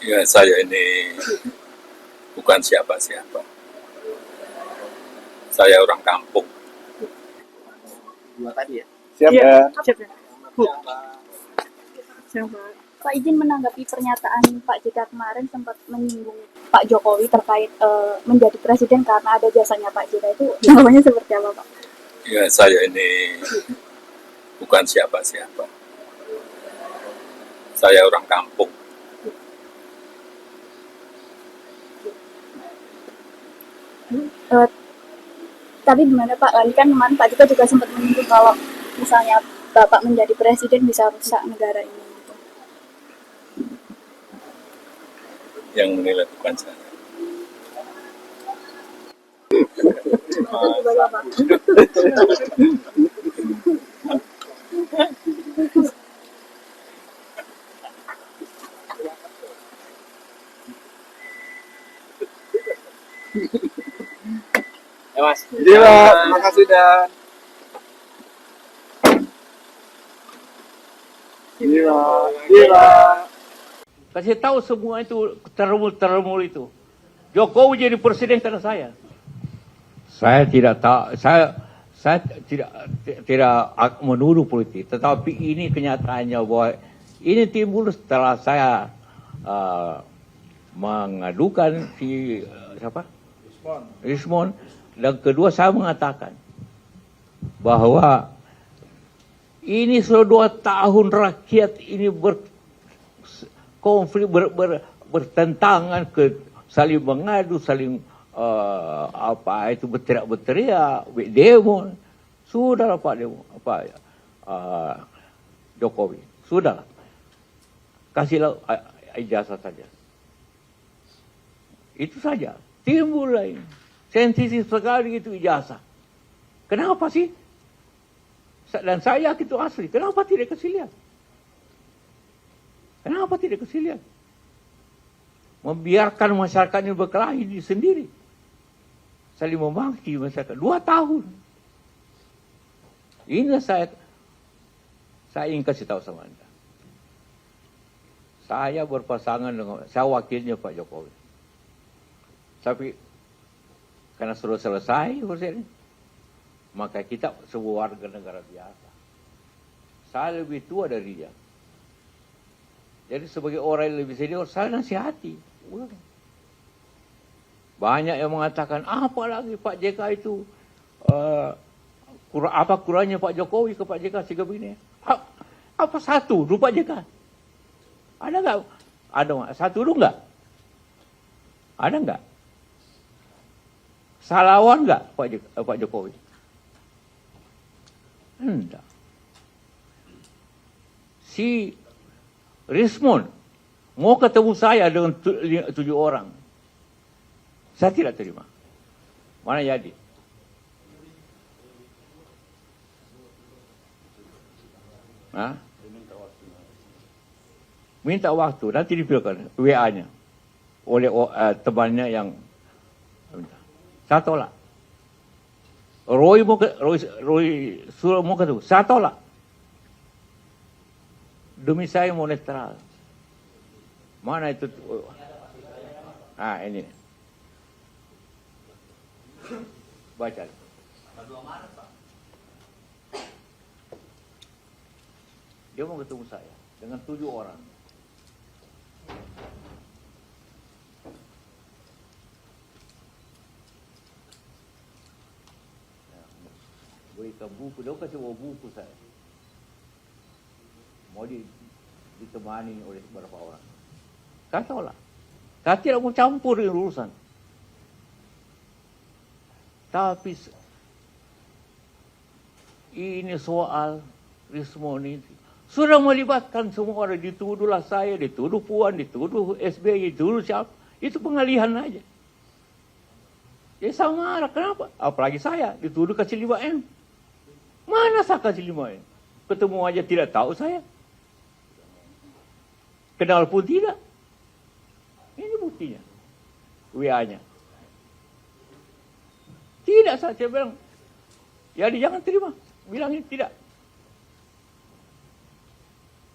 Ya, saya ini bukan siapa-siapa. Saya orang kampung. Dua tadi ya. Siap ya. Siap ya. Bu. Siap, Pak. Pak izin menanggapi pernyataan Pak JK kemarin sempat menyinggung Pak Jokowi terkait menjadi presiden karena ada jasanya Pak JK, itu namanya seperti apa Pak? Ya, saya ini bukan siapa-siapa. Saya orang kampung. Tapi gimana Pak? Ini kan kemarin Pak JK juga sempat menyinggung kalau misalnya Bapak menjadi presiden bisa rusak negara ini. Gitu. Yang menilai bukan saya. Ya Mas. Jadi Pak, terima kasih dan. Iya, iya. Kasih tahu semua itu termul itu. Jokowi jadi presiden karena saya. Saya tidak tahu, saya tidak menuduh politik, tetapi ini kenyataannya bahwa ini timbul setelah saya mengadukan si siapa? Rismon. Dan kedua saya mengatakan bahwa ini sudah 2 tahun rakyat ini berkonflik, bertentangan, saling mengadu, saling berteriak-teriak, demo. Sudahlah Pak Jokowi, sudahlah. Kasihlah ijazah saja. Itu saja. Timbul lain. Sensitif sekali itu ijazah. Kenapa sih? Dan saya itu asli. Kenapa tidak kasih lihat? Kenapa tidak kasih lihat? Membiarkan masyarakat ini berkelahi sendiri. Saling memaki masyarakat. 2 tahun. Ini saya ingin kasih tahu sama Anda. Saya berpasangan dengan, saya wakilnya Pak Jokowi. Tapi karena sudah selesai urusan ini, maka kita sebuah warga negara biasa. Saya lebih tua dari dia. Jadi sebagai orang yang lebih senior, saya nasihati. Banyak yang mengatakan, apa lagi Pak JK itu, apa kurangnya Pak Jokowi ke Pak JK sikap ini? Apa satu dulu Pak JK? Ada nggak? Ada satu dulu nggak? Ada nggak? Salawan nggak Pak Jokowi? Enggak. Si Rismon mau ketemu saya dengan 7 orang. Saya tidak terima. Mana jadi? Hah? Minta waktu, nanti dipilihkan WA-nya oleh temannya yang saya tolak. Roy Suryo mau ketemu, saya tolak. Demi saya mau netral. Mana itu? Ini. Baca. Dia mau ketemu saya dengan 7 orang. Berikan buku, dia kasih buku saya. Mau ditemani oleh beberapa orang. Saya tolak. Saya tidak mau campur di urusan. Tapi ini soal Rismon ini sudah melibatkan semua orang. Dituduhlah saya, dituduh Puan, dituduh SBY, dituduh siapa. Itu pengalihan aja. Ya saya marah, kenapa? Apalagi saya dituduh kasih 5M. Mana saya kasih 5M? Ketemu aja tidak tahu saya. Kenal pun tidak. Ini buktinya. WA-nya. Tidak, saya bilang. Ya jangan terima. Bilang ini tidak.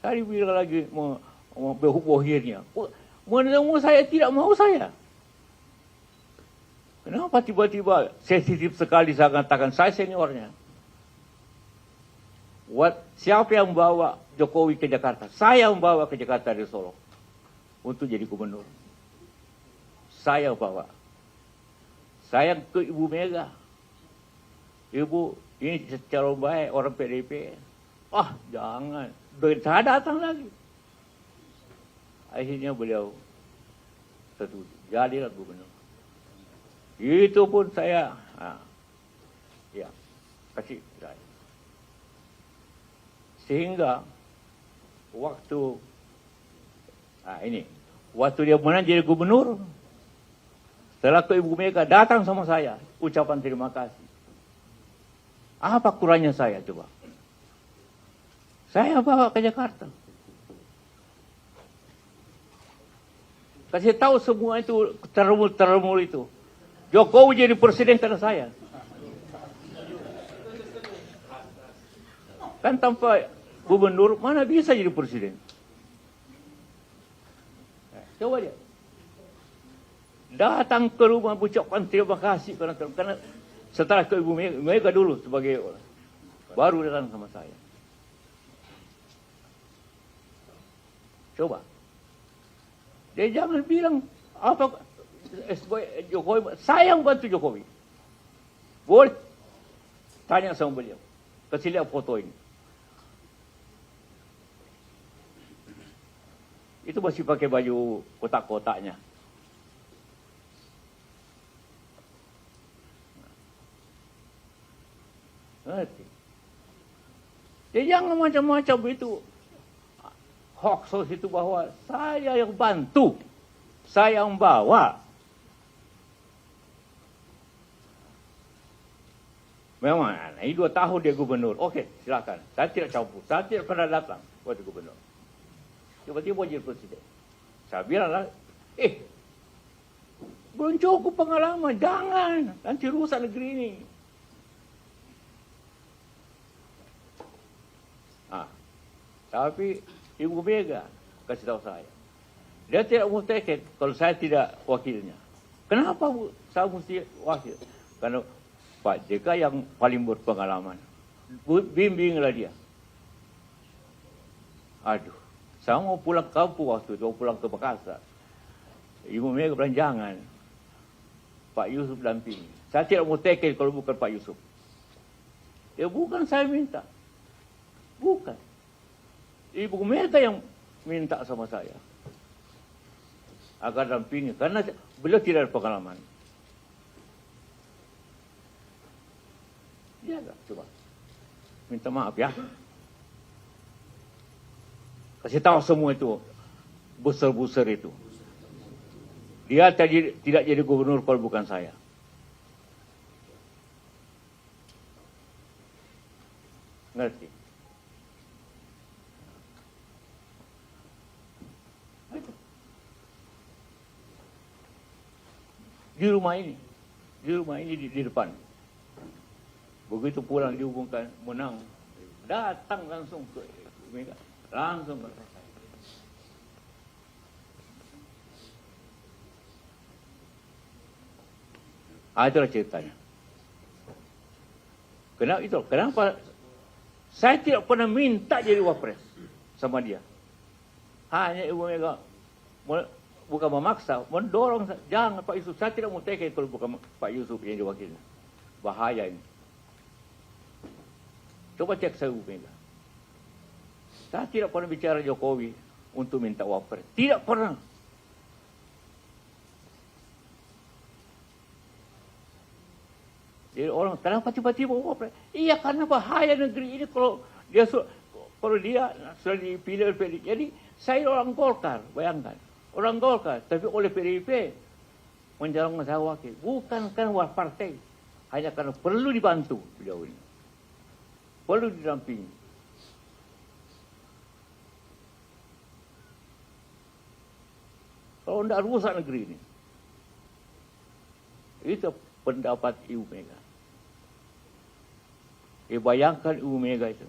Tadi bilang lagi mau bohirnya. Menemu saya tidak mau saya. Kenapa tiba-tiba sensitif sekali saya katakan saya seniornya? Siapa yang membawa Jokowi ke Jakarta? Saya membawa ke Jakarta dari Solo untuk jadi gubernur. Saya bawa. Saya ke Ibu Mega. Ibu, ini calon baik orang PDIP. Ah, jangan. Saya datang lagi. Akhirnya beliau setuju. Jadilah gubernur. Itu pun saya, kasih saya. Sehingga waktu dia menang jadi gubernur, setelah ke Ibu Mega datang sama saya, ucapan terima kasih. Apa kurangnya saya coba? Saya bawa ke Jakarta. Kasih tahu semua itu termul itu. Jokowi jadi presiden karena saya. Kan tanpa gubernur mana bisa jadi presiden? Coba dia. Datang ke rumah ucapkan terima kasih karena setelah ke Ibu Mega dulu sebagai baru datang sama saya. Coba. Dia jangan bilang apa Jokowi, saya yang bantu Jokowi. Boleh tanya sama beliau. Kasih lihat foto ini. Itu masih pakai baju kotak-kotaknya. Ngerti? Dia jangan macam-macam itu. Hoax itu bahwa saya yang bantu. Saya yang bawa. Memang, ini 2 tahun dia gubernur. Oke, silakan. Saya tidak campur. Saya tidak pernah datang waktu gubernur. Tiba-tiba jadi presiden. Saya bilang lah, belum cukup pengalaman. Jangan. Nanti rusak negeri ini. Tapi Ibu Mega kasih tahu saya. Dia tidak mau tiket kalau saya tidak wakilnya. Kenapa saya mesti wakil? Karena Pak JK yang paling berpengalaman. Bimbinglah dia. Aduh, saya mau pulang ke kampung waktu itu, mau pulang ke Makassar. Ibu Mega bilang jangan. Pak Yusuf dampingi. Saya tidak mau tiket kalau bukan Pak Yusuf. Ya bukan saya minta. Bukan. Ibu Mega yang minta sama saya agar dampingi karena beliau tidak ada pengalaman. Ya, coba minta maaf ya. Kasih tahu semua itu buser-buser itu. Dia tidak jadi gubernur kalau bukan saya. Ngerti? Di rumah ini di depan. Begitu pulang dihubungkan menang, datang langsung ke Mega, langsung ke saya. Itulah ceritanya. Kenapa saya tidak pernah minta jadi wapres sama dia. Hanya Ibu Mega bukan memaksa, mendorong. Jangan Pak Yusuf, saya tidak mau tiket kalau bukan Pak Yusuf yang diwakilnya. Bahaya ini. Coba cek saya Ibu Mega. Saya tidak pernah bicara Jokowi untuk minta wapres. Tidak pernah. Jadi orang, kenapa tiba-tiba wapres? Iya karena bahaya negeri ini kalau dia sudah dipilih oleh PDIP. Jadi saya orang Golkar, bayangkan. Orang Golkar, tapi oleh PDIP mencalonkan saya wakil. Bukan karena partai, hanya karena perlu dibantu beliau ini. Perlu didampingi. Kalau tidak rusak negeri ini. Itu pendapat Ibu Mega. Bayangkan Ibu Mega itu.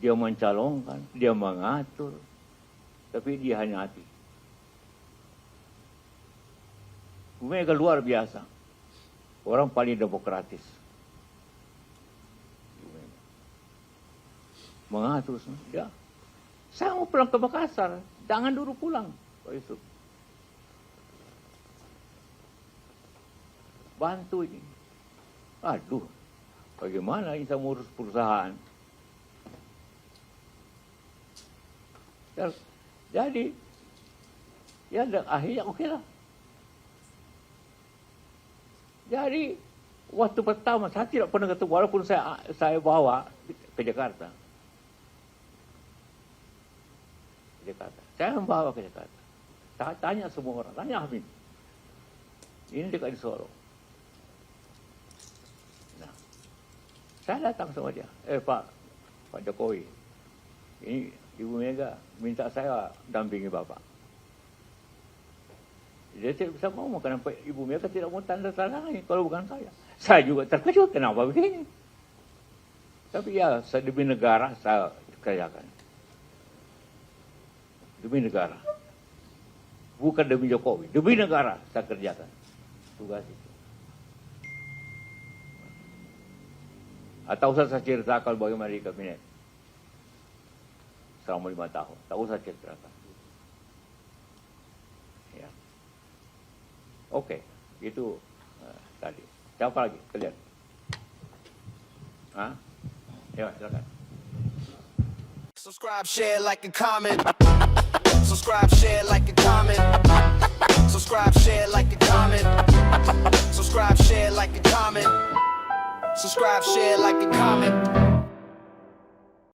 Dia mencalonkan, dia mengatur, tapi dia hanya hati. Bu Mega luar biasa. Orang paling demokratis. Bu Mega. Mengatur semua. Ya. Saya mau pulang ke Makassar. Jangan dulu pulang. Pak Yusuf. Bantu ini. Aduh. Bagaimana kita ngurus perusahaan? Jadi, ya akhirnya oke lah. Jadi, waktu pertama saya tidak pernah ketemu, walaupun saya bawa ke Jakarta. Saya membawa ke Jakarta. Saya tanya semua orang, tanya Hamid. Ini dekat di Solo. Nah, saya datang sama dia. Pak Jokowi. Ini Ibu Mega minta saya dampingi Bapak. Dia tidak bisa ngomong kenapa Ibu Mega tidak mau tanda tangan kalau bukan saya. Saya juga terkejut kenapa begini. Tapi ya demi negara saya kerjakan. Demi negara. Bukan demi Jokowi, demi negara saya kerjakan tugas itu. Atau saya ceritakan bagaimana di kabinet selama 5 tahun. Tak usah ceritakan. Ya. Oke, itu tadi. Siapa lagi? Kalian? Hah? Ya, silakan. Subscribe, share, like, and comment. Subscribe, share, like, and comment. Subscribe, share, like, and comment. Subscribe, share, like, and comment. Subscribe, share, like, and comment.